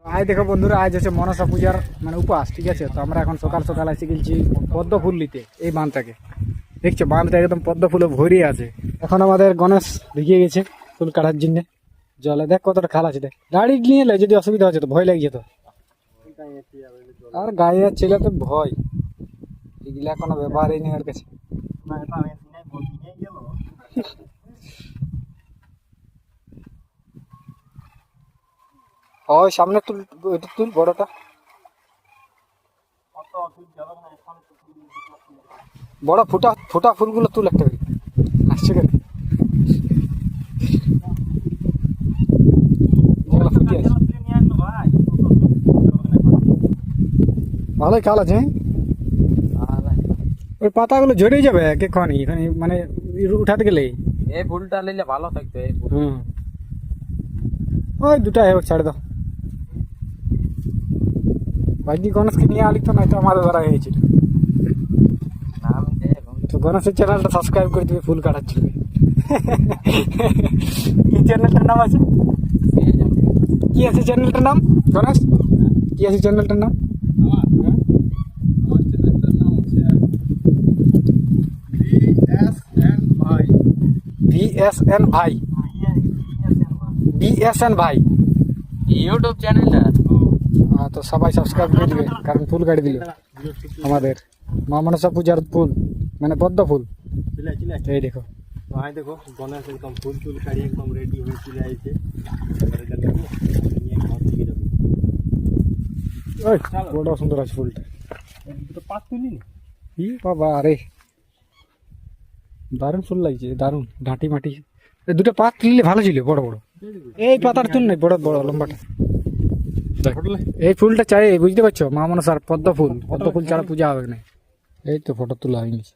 আজ দেখো বন্ধুরা, আজ হচ্ছে মনসা পূজার মানে উপাস, ঠিক আছে। তো আমরা এখন সকাল সকাল এসে গেছি পদ্ম ফুল নিতে। এই বাঁধটাকে দেখছো, বাঁধটা একদম পদ্ম ফুলে ভরে আছে। এখন আমাদের গণেশ ঢুকিয়ে গেছে ফুল কাটার জন্য জলে। দেখ কতটা খাল আছে, দেখ গাড়ি নিয়ে এলে যদি অসুবিধা হচ্ছে তো ভয় লেগে যেত। আর গায়ে ছেলে তো ভয়, এগুলা কোনো ব্যাপারই নেই ওর কাছে। ওই সামনে তুল, ওইটা তুল বড়টা। বড় ফুটা ফুটা ফুলগুলো তুল একটা করে। আসছে কেন যেগুলো ফুটে আছে, ভালোই কাল আছে। ওই পাতাগুলো ঝরে যাবে এক্ষণি, এখানে মানে উঠাতে গেলে। এই ফুলটা নিলে ভালো থাকতো। হুম, ওই দুটা হোক, ছাড়ে দাও। ভাগ্যি গণেশকে নিয়ে আলি তো, নয়তো আমাদের ধরা হয়েছিল। তো গণেশের চ্যানেলটা সাবস্ক্রাইব করে দিবে, ফুল কাটার জন্য। কি চ্যানেলটার নাম আছে, কি আছে চ্যানেলটার নাম গণেশ? কি আছে চ্যানেলটার নাম? VSN ভাই, VSN ভাই ইউটিউব চ্যানেলটা। তো সবাই সাবস্ক্রাইব করে দিবে, কারণ ফুল কাটি দিল আমাদের মা মনসা পূজার ফুল, মানে পদ্ম ফুল। এই দেখো, ভাই দেখো গণেশ একদম ফুল টুল কাড়ি একদম রেডি হয়ে চলে আইছে। ওই বড় সুন্দর আছে ফুলটা। তো পাত তুলি ই বাবা, আরে দারুণ ফুল লাগছে, দারুণ ডাঁটি মাটি। এই দুটো পাত তুললে ভালো ছিল, বড় বড়। এই পাতার তুল নাই, বড় বড় লম্বাটা। এই ফুলটা চাই, বুঝতে পারছো, মা মনসার পদ্ম ফুল, পদ্ম ফুল ছাড়া পূজা হবে না। এই তো ফটো তোলা হয়ে গেছে।